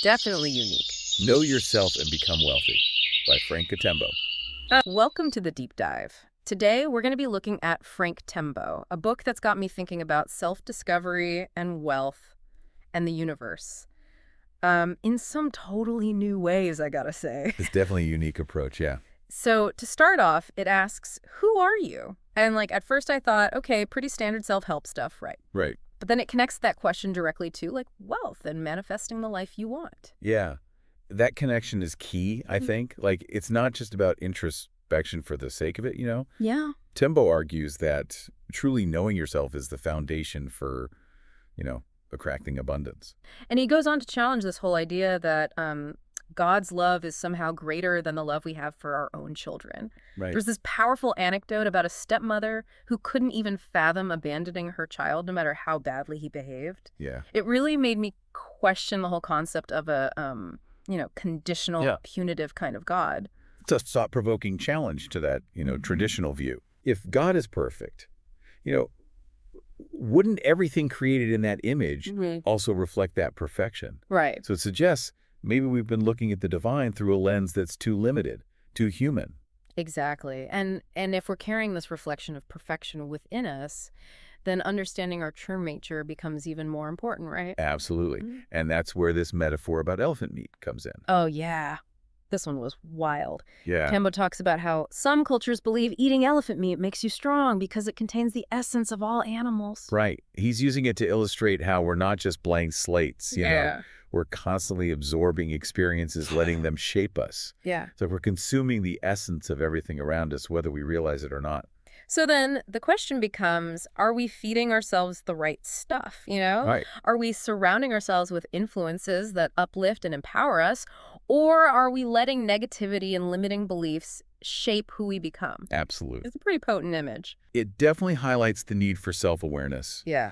definitely unique. Know Yourself and Become Wealthy by Frank Tembo. Welcome to the deep dive. Today, we're going to be looking at Frank Tembo, a book that's got me thinking about self-discovery and wealth and the universe. In some totally new ways, I gotta say. It's definitely a unique approach, yeah. So to start off, it asks, who are you? And at first I thought, okay, pretty standard self-help stuff, right? Right. But then it connects that question directly to wealth and manifesting the life you want. Yeah. That connection is key, I think. It's not just about introspection for the sake of it, you know? Yeah. Tembo argues that truly knowing yourself is the foundation for, attracting abundance. And he goes on to challenge this whole idea that God's love is somehow greater than the love we have for our own children. Right. There's this powerful anecdote about a stepmother who couldn't even fathom abandoning her child no matter how badly he behaved. Yeah. It really made me question the whole concept of a, conditional, punitive kind of God. It's a thought-provoking challenge to that, traditional view. If God is perfect, wouldn't everything created in that image also reflect that perfection? Right. So it suggests maybe we've been looking at the divine through a lens that's too limited, too human. Exactly. And if we're carrying this reflection of perfection within us, then understanding our true nature becomes even more important, right? Absolutely. And that's where this metaphor about elephant meat comes in. Oh, yeah. This one was wild. Yeah. Tembo talks about how some cultures believe eating elephant meat makes you strong because it contains the essence of all animals. Right. He's using it to illustrate how we're not just blank slates, you know. We're constantly absorbing experiences, letting them shape us. Yeah. So we're consuming the essence of everything around us, whether we realize it or not. So then the question becomes, are we feeding ourselves the right stuff, Right. Are we surrounding ourselves with influences that uplift and empower us, or are we letting negativity and limiting beliefs shape who we become? Absolutely. It's a pretty potent image. It definitely highlights the need for self-awareness. Yeah.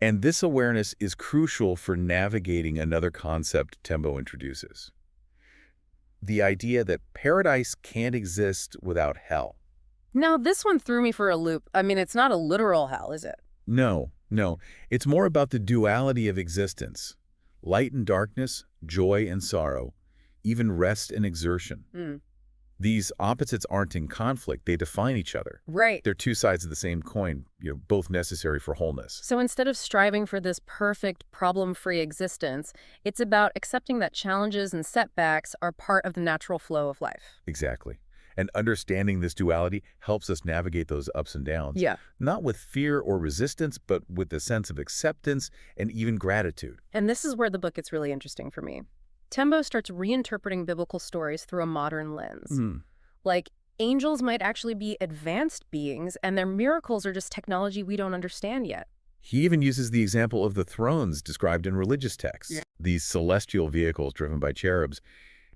And this awareness is crucial for navigating another concept Tembo introduces. The idea that paradise can't exist without hell. Now, this one threw me for a loop. I mean, it's not a literal hell, is it? No. It's more about the duality of existence. Light and darkness, joy and sorrow, even rest and exertion. These opposites aren't in conflict. They define each other. Right. They're two sides of the same coin, both necessary for wholeness. So instead of striving for this perfect, problem-free existence, it's about accepting that challenges and setbacks are part of the natural flow of life. Exactly. And understanding this duality helps us navigate those ups and downs. Yeah. Not with fear or resistance, but with a sense of acceptance and even gratitude. And this is where the book gets really interesting for me. Tembo starts reinterpreting biblical stories through a modern lens. Angels might actually be advanced beings, and their miracles are just technology we don't understand yet. He even uses the example of the thrones described in religious texts. Yeah. These celestial vehicles driven by cherubs.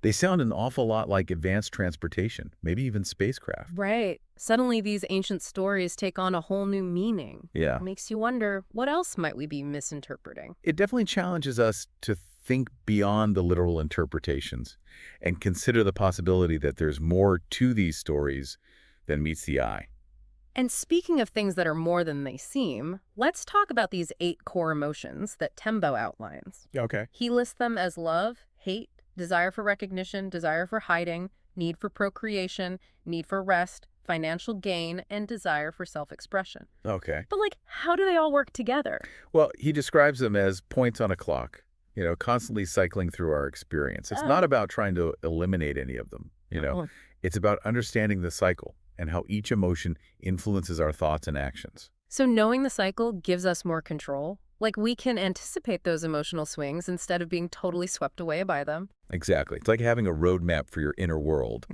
They sound an awful lot like advanced transportation, maybe even spacecraft. Right. Suddenly these ancient stories take on a whole new meaning. Yeah. It makes you wonder, what else might we be misinterpreting? It definitely challenges us to think beyond the literal interpretations and consider the possibility that there's more to these stories than meets the eye. And speaking of things that are more than they seem, let's talk about these 8 core emotions that Tembo outlines. Okay. He lists them as love, hate, desire for recognition, desire for hiding, need for procreation, need for rest, financial gain, and desire for self-expression. Okay. But how do they all work together? Well, he describes them as points on a clock, constantly cycling through our experience. It's not about trying to eliminate any of them, It's about understanding the cycle and how each emotion influences our thoughts and actions. So knowing the cycle gives us more control? We can anticipate those emotional swings instead of being totally swept away by them. Exactly. It's like having a roadmap for your inner world,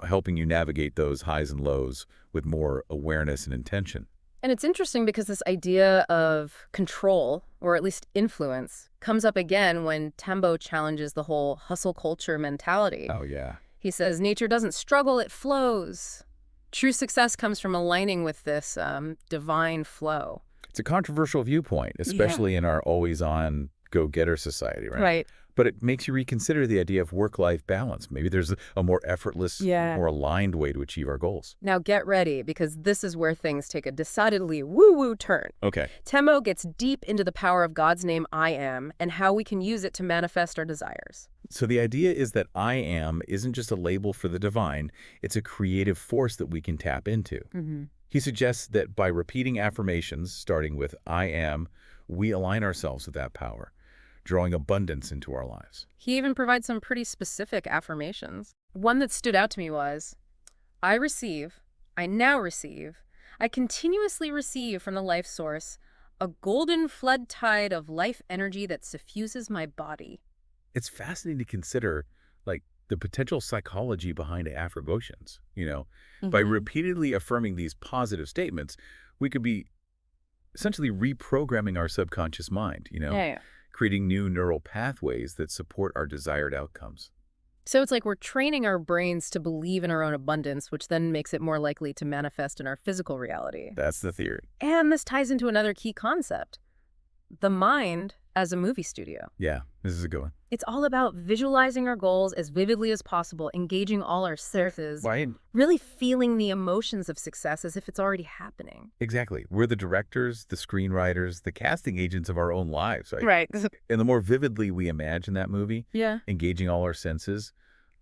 helping you navigate those highs and lows with more awareness and intention. And it's interesting because this idea of control, or at least influence, comes up again when Tembo challenges the whole hustle culture mentality. Oh, yeah. He says, nature doesn't struggle, it flows. True success comes from aligning with this divine flow. It's a controversial viewpoint, especially in our always-on, go-getter society, right? Right. But it makes you reconsider the idea of work-life balance. Maybe there's a more effortless, Yeah. more aligned way to achieve our goals. Now get ready, because this is where things take a decidedly woo-woo turn. Okay. Tembo gets deep into the power of God's name, I am, and how we can use it to manifest our desires. So the idea is that I am isn't just a label for the divine, it's a creative force that we can tap into. He suggests that by repeating affirmations, starting with I am, we align ourselves with that power, drawing abundance into our lives. He even provides some pretty specific affirmations. One that stood out to me was, I receive, I now receive, I continuously receive from the life source a golden flood tide of life energy that suffuses my body. It's fascinating to consider, like, the potential psychology behind affirmations. By repeatedly affirming these positive statements, we could be essentially reprogramming our subconscious mind, Yeah. creating new neural pathways that support our desired outcomes. So it's like we're training our brains to believe in our own abundance, which then makes it more likely to manifest in our physical reality. That's the theory. And this ties into another key concept, the mind as a movie studio. Yeah, this is a good one. It's all about visualizing our goals as vividly as possible, engaging all our senses, Right? really feeling the emotions of success as if it's already happening. Exactly. We're the directors, the screenwriters, the casting agents of our own lives, right? Right. And the more vividly we imagine that movie, Yeah. engaging all our senses,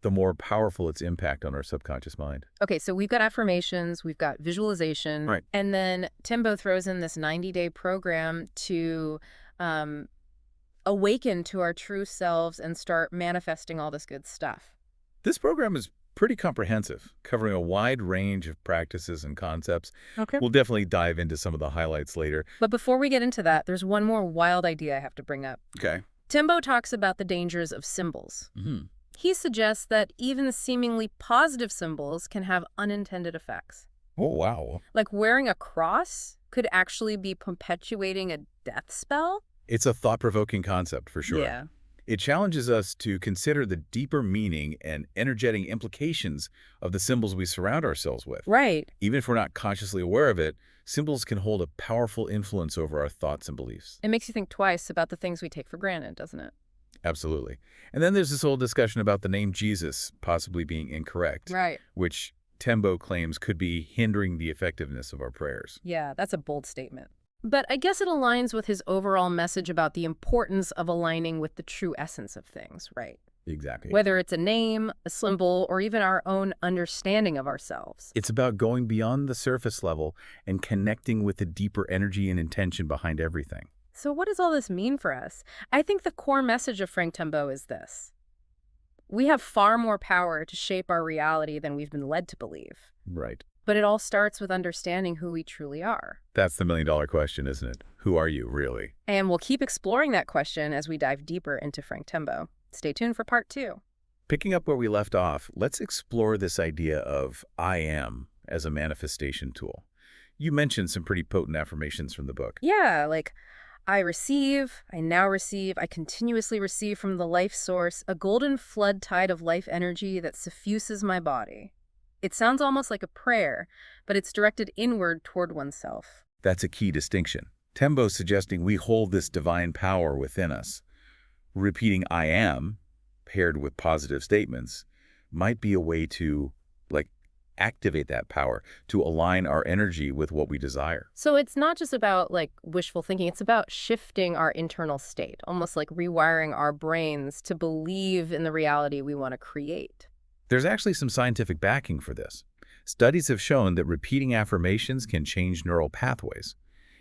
the more powerful its impact on our subconscious mind. Okay, so we've got affirmations, we've got visualization, Right. and then Timbo throws in this 90-day program to awaken to our true selves and start manifesting all this good stuff. This program is pretty comprehensive, covering a wide range of practices and concepts. Okay. We'll definitely dive into some of the highlights later. But before we get into that, there's one more wild idea I have to bring up. Okay. Timbo talks about the dangers of symbols. He suggests that even seemingly positive symbols can have unintended effects. Oh, wow. Like wearing a cross could actually be perpetuating a death spell? It's a thought-provoking concept, for sure. Yeah. It challenges us to consider the deeper meaning and energetic implications of the symbols we surround ourselves with. Right. Even if we're not consciously aware of it, symbols can hold a powerful influence over our thoughts and beliefs. It makes you think twice about the things we take for granted, doesn't it? Absolutely. And then there's this whole discussion about the name Jesus possibly being incorrect, Right. which Tembo claims could be hindering the effectiveness of our prayers. Yeah, that's a bold statement. But I guess it aligns with his overall message about the importance of aligning with the true essence of things, right? Exactly. Whether it's a name, a symbol, or even our own understanding of ourselves. It's about going beyond the surface level and connecting with the deeper energy and intention behind everything. So what does all this mean for us? I think the core message of Frank Tembo is this. We have far more power to shape our reality than we've been led to believe. Right. But it all starts with understanding who we truly are. That's the million-dollar question, isn't it? Who are you, really? And we'll keep exploring that question as we dive deeper into Frank Tembo. Stay tuned for part 2. Picking up where we left off, let's explore this idea of I am as a manifestation tool. You mentioned some pretty potent affirmations from the book. Yeah, like I receive, I now receive, I continuously receive from the life source a golden flood tide of life energy that suffuses my body. It sounds almost like a prayer, but it's directed inward toward oneself. That's a key distinction. Tembo's suggesting we hold this divine power within us. Repeating I am, paired with positive statements, might be a way to, activate that power, to align our energy with what we desire. So it's not just about, wishful thinking. It's about shifting our internal state, almost like rewiring our brains to believe in the reality we want to create. There's actually some scientific backing for this. Studies have shown that repeating affirmations can change neural pathways,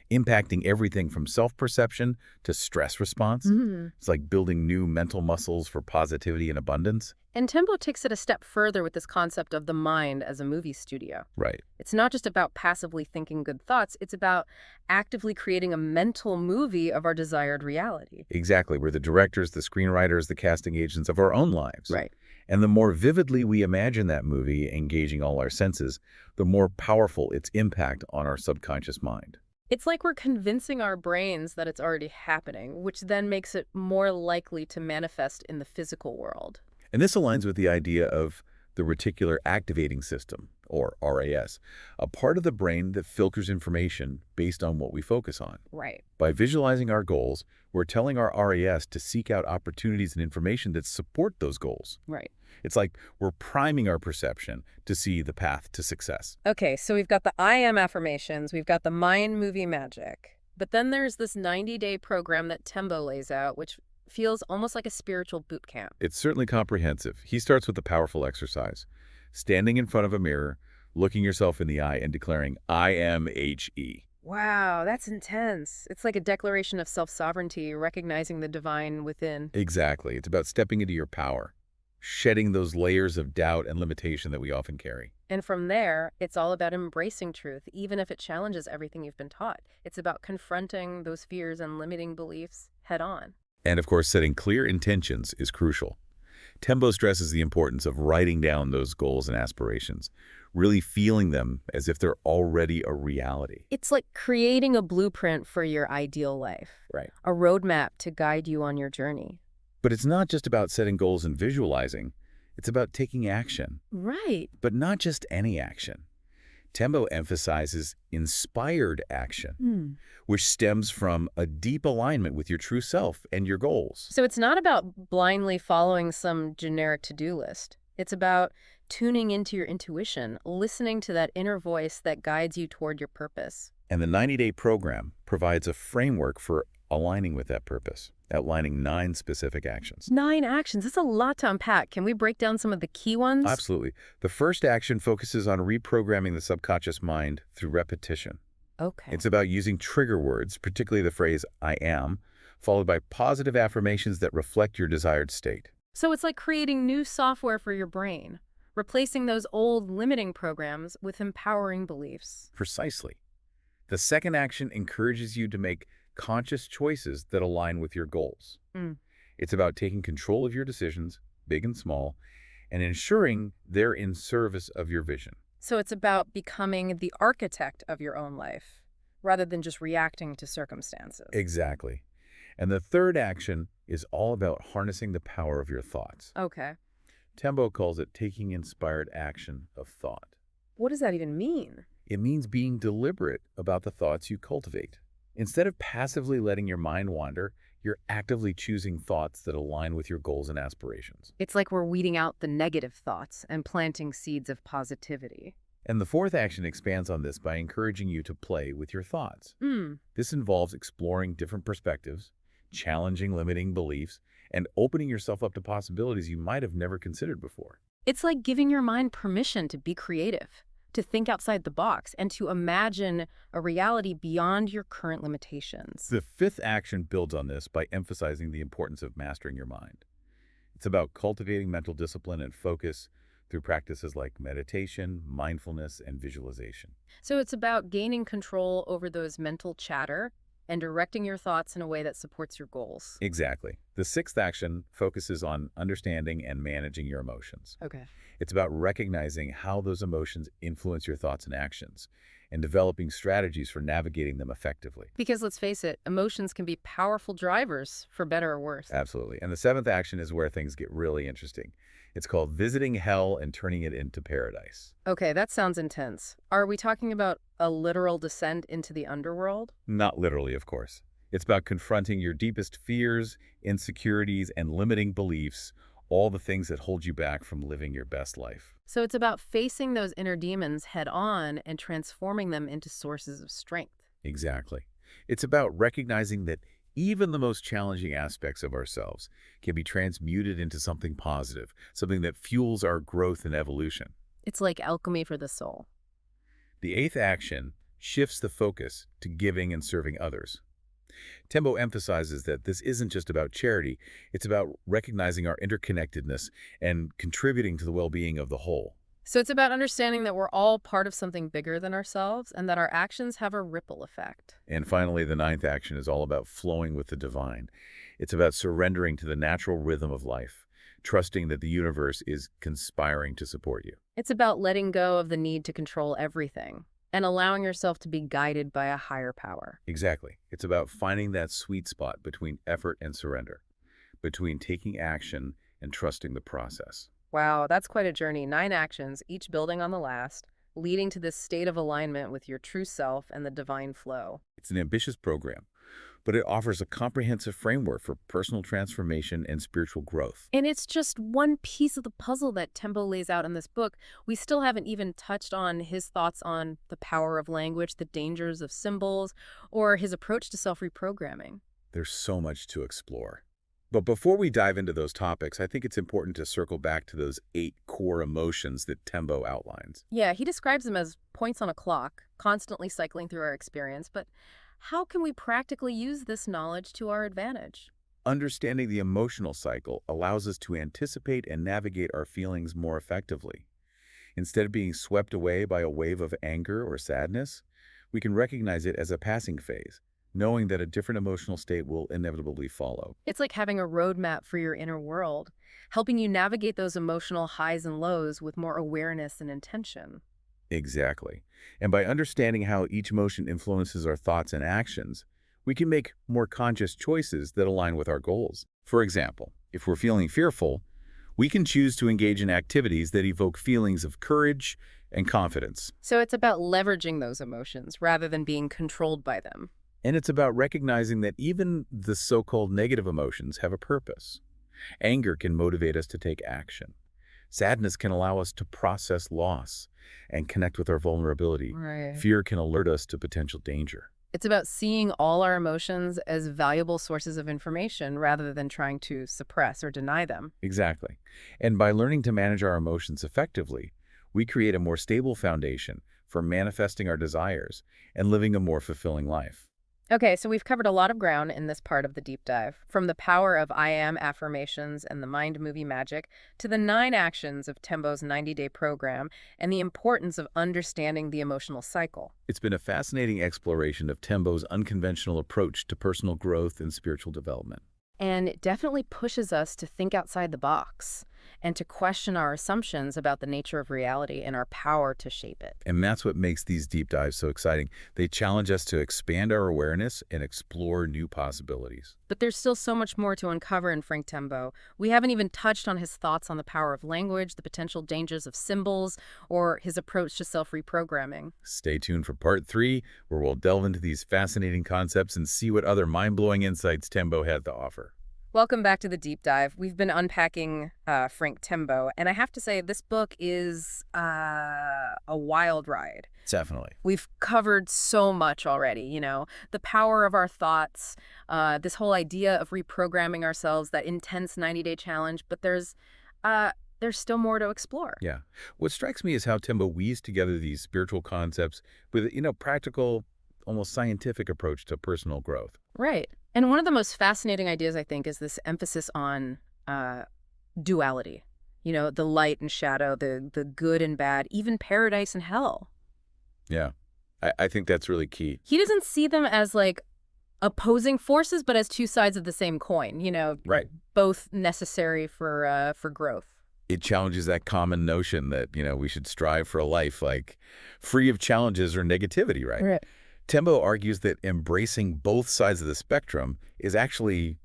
impacting everything from self-perception to stress response. It's like building new mental muscles for positivity and abundance. And Tembo takes it a step further with this concept of the mind as a movie studio. Right. It's not just about passively thinking good thoughts. It's about actively creating a mental movie of our desired reality. Exactly. We're the directors, the screenwriters, the casting agents of our own lives. Right. And the more vividly we imagine that movie, engaging all our senses, the more powerful its impact on our subconscious mind. It's like we're convincing our brains that it's already happening, which then makes it more likely to manifest in the physical world. And this aligns with the idea of the reticular activating system. or RAS, a part of the brain that filters information based on what we focus on. Right. By visualizing our goals, we're telling our RAS to seek out opportunities and information that support those goals. Right. It's like we're priming our perception to see the path to success. Okay, so we've got the I am affirmations, we've got the mind movie magic. But then there's this 90-day program that Tembo lays out, which feels almost like a spiritual boot camp. It's certainly comprehensive. He starts with a powerful exercise. Standing in front of a mirror, looking yourself in the eye and declaring, I am HE. Wow, that's intense. It's like a declaration of self-sovereignty, recognizing the divine within. Exactly. It's about stepping into your power, shedding those layers of doubt and limitation that we often carry. And from there, it's all about embracing truth, even if it challenges everything you've been taught. It's about confronting those fears and limiting beliefs head on. And of course, setting clear intentions is crucial. Tembo stresses the importance of writing down those goals and aspirations, really feeling them as if they're already a reality. It's like creating a blueprint for your ideal life, Right. a roadmap to guide you on your journey. But it's not just about setting goals and visualizing. It's about taking action, Right. but not just any action. Tembo emphasizes inspired action, which stems from a deep alignment with your true self and your goals. So it's not about blindly following some generic to-do list. It's about tuning into your intuition, listening to that inner voice that guides you toward your purpose. And the 90-day program provides a framework for aligning with that purpose, outlining 9 specific actions. 9 actions. That's a lot to unpack. Can we break down some of the key ones? Absolutely. The first action focuses on reprogramming the subconscious mind through repetition. Okay. It's about using trigger words, particularly the phrase I am, followed by positive affirmations that reflect your desired state. So it's like creating new software for your brain, replacing those old limiting programs with empowering beliefs. Precisely. The second action encourages you to make conscious choices that align with your goals. It's about taking control of your decisions, big and small, and ensuring they're in service of your vision. So it's about becoming the architect of your own life, rather than just reacting to circumstances. Exactly. And the third action is all about harnessing the power of your thoughts. Okay. Tembo calls it taking inspired action of thought. What does that even mean? It means being deliberate about the thoughts you cultivate. Instead of passively letting your mind wander, you're actively choosing thoughts that align with your goals and aspirations. It's like we're weeding out the negative thoughts and planting seeds of positivity. And the fourth action expands on this by encouraging you to play with your thoughts. This involves exploring different perspectives, challenging limiting beliefs, and opening yourself up to possibilities you might have never considered before. It's like giving your mind permission to be creative, to think outside the box, and to imagine a reality beyond your current limitations. The fifth action builds on this by emphasizing the importance of mastering your mind. It's about cultivating mental discipline and focus through practices like meditation, mindfulness, and visualization. So it's about gaining control over those mental chatter and directing your thoughts in a way that supports your goals. Exactly. The sixth action focuses on understanding and managing your emotions. Okay. It's about recognizing how those emotions influence your thoughts and actions and developing strategies for navigating them effectively. Because let's face it, emotions can be powerful drivers, for better or worse. Absolutely. And the seventh action is where things get really interesting. It's called visiting hell and turning it into paradise. Okay, that sounds intense. Are we talking about a literal descent into the underworld? Not literally, of course. It's about confronting your deepest fears, insecurities, and limiting beliefs, all the things that hold you back from living your best life. So it's about facing those inner demons head on and transforming them into sources of strength. Exactly. It's about recognizing that even the most challenging aspects of ourselves can be transmuted into something positive, something that fuels our growth and evolution. It's like alchemy for the soul. The eighth action shifts the focus to giving and serving others. Tembo emphasizes that this isn't just about charity, it's about recognizing our interconnectedness and contributing to the well-being of the whole. So it's about understanding that we're all part of something bigger than ourselves and that our actions have a ripple effect. And finally, the ninth action is all about flowing with the divine. It's about surrendering to the natural rhythm of life, trusting that the universe is conspiring to support you. It's about letting go of the need to control everything and allowing yourself to be guided by a higher power. Exactly. It's about finding that sweet spot between effort and surrender, between taking action and trusting the process. Wow, that's quite a journey. 9 actions, each building on the last. leading to this state of alignment with your true self and the divine flow. It's an ambitious program, but it offers a comprehensive framework for personal transformation and spiritual growth. And it's just one piece of the puzzle that Tembo lays out in this book. We still haven't even touched on his thoughts on the power of language, the dangers of symbols, or his approach to self-reprogramming. There's so much to explore. But before we dive into those topics, I think it's important to circle back to those 8 core emotions that Tembo outlines. Yeah, he describes them as points on a clock, constantly cycling through our experience, but how can we practically use this knowledge to our advantage? Understanding the emotional cycle allows us to anticipate and navigate our feelings more effectively. Instead of being swept away by a wave of anger or sadness, we can recognize it as a passing phase, knowing that a different emotional state will inevitably follow. It's like having a roadmap for your inner world, helping you navigate those emotional highs and lows with more awareness and intention. Exactly. And by understanding how each emotion influences our thoughts and actions, we can make more conscious choices that align with our goals. For example, if we're feeling fearful, we can choose to engage in activities that evoke feelings of courage and confidence. So it's about leveraging those emotions rather than being controlled by them. And it's about recognizing that even the so-called negative emotions have a purpose. Anger can motivate us to take action. Sadness can allow us to process loss and connect with our vulnerability. Right. Fear can alert us to potential danger. It's about seeing all our emotions as valuable sources of information rather than trying to suppress or deny them. Exactly. And by learning to manage our emotions effectively, we create a more stable foundation for manifesting our desires and living a more fulfilling life. Okay, so we've covered a lot of ground in this part of the deep dive, from the power of I am affirmations and the mind movie magic to the 9 actions of Tembo's 90-day program and the importance of understanding the emotional cycle. It's been a fascinating exploration of Tembo's unconventional approach to personal growth and spiritual development. And it definitely pushes us to think outside the box and to question our assumptions about the nature of reality and our power to shape it. And that's what makes these deep dives so exciting. They challenge us to expand our awareness and explore new possibilities. But there's still so much more to uncover in Frank Tembo. We haven't even touched on his thoughts on the power of language, the potential dangers of symbols, or his approach to self-reprogramming. Stay tuned for part 3, where we'll delve into these fascinating concepts and see what other mind-blowing insights Tembo had to offer. Welcome back to the deep dive. We've been unpacking Frank Tembo, and I have to say this book is a wild ride. Definitely. We've covered so much already, the power of our thoughts, this whole idea of reprogramming ourselves, that intense 90-day challenge, but there's still more to explore. Yeah. What strikes me is how Tembo weaves together these spiritual concepts with, practical, almost scientific approach to personal growth. Right. And one of the most fascinating ideas, I think, is this emphasis on duality. The light and shadow, the good and bad, even paradise and hell. Yeah. I think that's really key. He doesn't see them as like opposing forces, but as 2 sides of the same coin, Right. both necessary for growth. It challenges that common notion that, we should strive for a life like free of challenges or negativity, right? Right. Tembo argues that embracing both sides of the spectrum is actually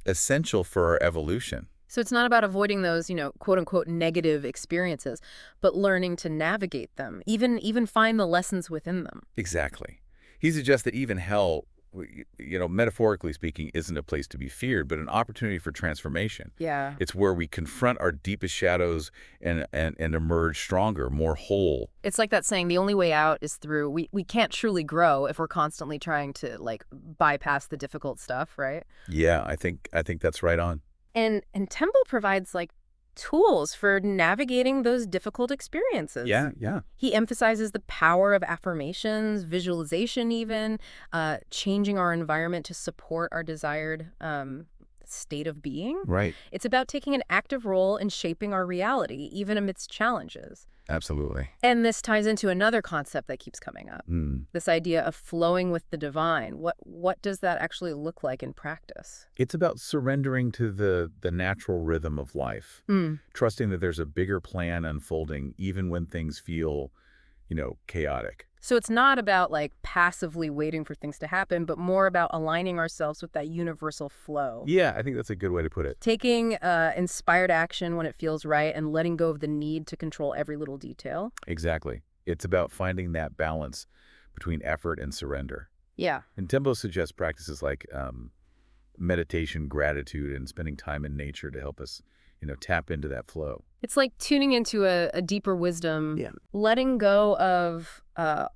essential for our evolution. So it's not about avoiding those, quote unquote negative experiences, but learning to navigate them, even find the lessons within them. Exactly. He suggests that even hell, metaphorically speaking, isn't a place to be feared, but an opportunity for transformation. Yeah. It's where we confront our deepest shadows and emerge stronger, more whole. It's like that saying, the only way out is through. We can't truly grow if we're constantly trying to bypass the difficult stuff, right? Yeah, I think that's right on. And Temple provides tools for navigating those difficult experiences. Yeah. He emphasizes the power of affirmations, visualization even, changing our environment to support our desired state of being. Right. It's about taking an active role in shaping our reality, even amidst challenges. Absolutely. And this ties into another concept that keeps coming up, this idea of flowing with the divine. What does that actually look like in practice? It's about surrendering to the natural rhythm of life, trusting that there's a bigger plan unfolding even when things feel, chaotic. So it's not about passively waiting for things to happen, but more about aligning ourselves with that universal flow. Yeah, I think that's a good way to put it. Taking inspired action when it feels right and letting go of the need to control every little detail. Exactly. It's about finding that balance between effort and surrender. Yeah. And Tembo suggests practices like meditation, gratitude, and spending time in nature to help us, tap into that flow. It's like tuning into a deeper wisdom, Yeah. letting go of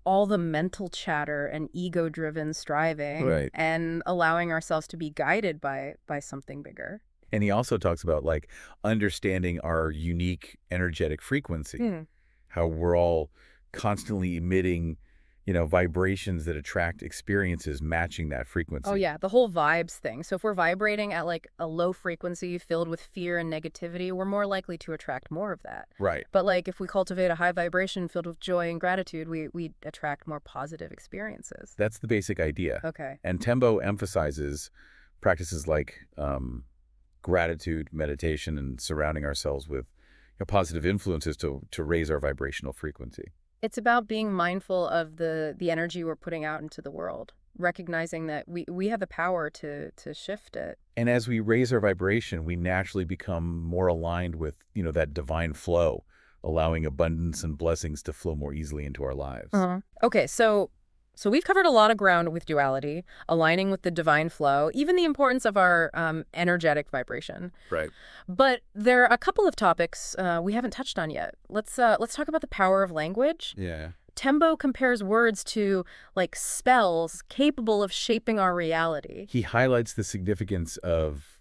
all the mental chatter and ego-driven striving, Right. and allowing ourselves to be guided by something bigger. And he also talks about like understanding our unique energetic frequency, how we're all constantly emitting, vibrations that attract experiences matching that frequency. Oh yeah, the whole vibes thing. So if we're vibrating at like a low frequency filled with fear and negativity, we're more likely to attract more of that. Right. But like if we cultivate a high vibration filled with joy and gratitude, we attract more positive experiences. That's the basic idea. Okay. And Tembo emphasizes practices like gratitude, meditation, and surrounding ourselves with positive influences to raise our vibrational frequency. It's about being mindful of the energy we're putting out into the world, recognizing that we have the power to shift it. And as we raise our vibration, we naturally become more aligned with, that divine flow, allowing abundance and blessings to flow more easily into our lives. Okay, so we've covered a lot of ground with duality, aligning with the divine flow, even the importance of our energetic vibration. Right. But there are a couple of topics we haven't touched on yet. Let's talk about the power of language. Yeah. Tembo compares words to like spells capable of shaping our reality. He highlights the significance of,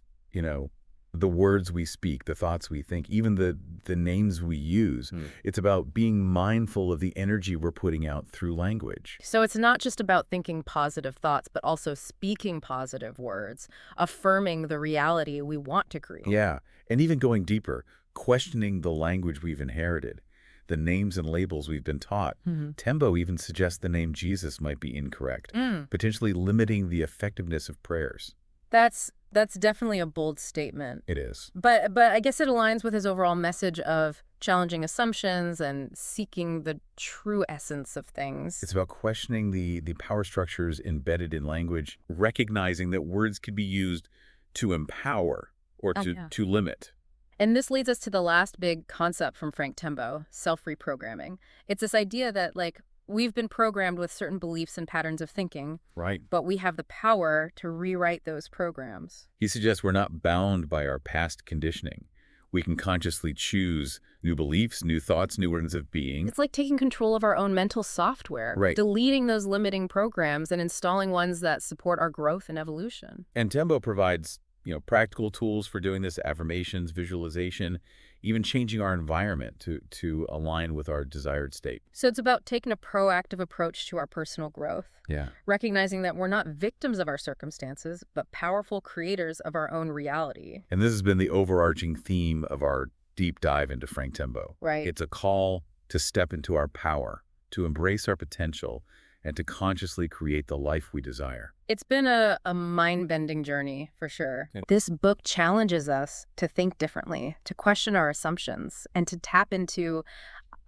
the words we speak, the thoughts we think, even the names we use. It's about being mindful of the energy we're putting out through language. So it's not just about thinking positive thoughts, but also speaking positive words, affirming the reality we want to create. Yeah. And even going deeper, questioning the language we've inherited, the names and labels we've been taught. Tembo even suggests the name Jesus might be incorrect, potentially limiting the effectiveness of prayers. That's definitely a bold statement. It is. But I guess it aligns with his overall message of challenging assumptions and seeking the true essence of things. It's about questioning the power structures embedded in language, recognizing that words can be used to empower or to limit. And this leads us to the last big concept from Frank Tembo, self-reprogramming. It's this idea that, like, we've been programmed with certain beliefs and patterns of thinking, right? But we have the power to rewrite those programs. He suggests we're not bound by our past conditioning. We can consciously choose new beliefs, new thoughts, new organs of being. It's like taking control of our own mental software, right? Deleting those limiting programs and installing ones that support our growth and evolution. And Tembo provides, practical tools for doing this: affirmations, visualization, even changing our environment to align with our desired state. So it's about taking a proactive approach to our personal growth. Yeah. Recognizing that we're not victims of our circumstances, but powerful creators of our own reality. And this has been the overarching theme of our deep dive into Frank Tembo. Right. It's a call to step into our power, to embrace our potential, and to consciously create the life we desire. It's been a mind-bending journey, for sure. This book challenges us to think differently, to question our assumptions, and to tap into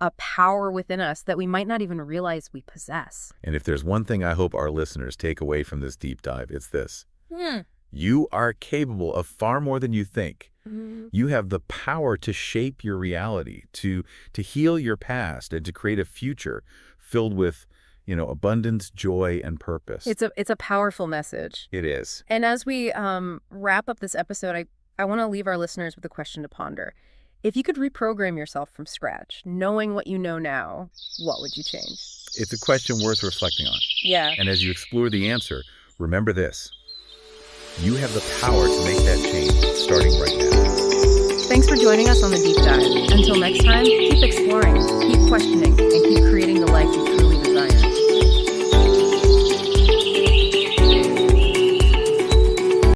a power within us that we might not even realize we possess. And if there's one thing I hope our listeners take away from this deep dive, it's this. You are capable of far more than you think. You have the power to shape your reality, to heal your past, and to create a future filled with abundance, joy, and purpose. It's a powerful message. It is. And as we wrap up this episode, I want to leave our listeners with a question to ponder. If you could reprogram yourself from scratch, knowing what you know now, what would you change? It's a question worth reflecting on. Yeah. And as you explore the answer, remember this. You have the power to make that change starting right now. Thanks for joining us on the Deep Dive. Until next time, keep exploring, keep questioning, and keep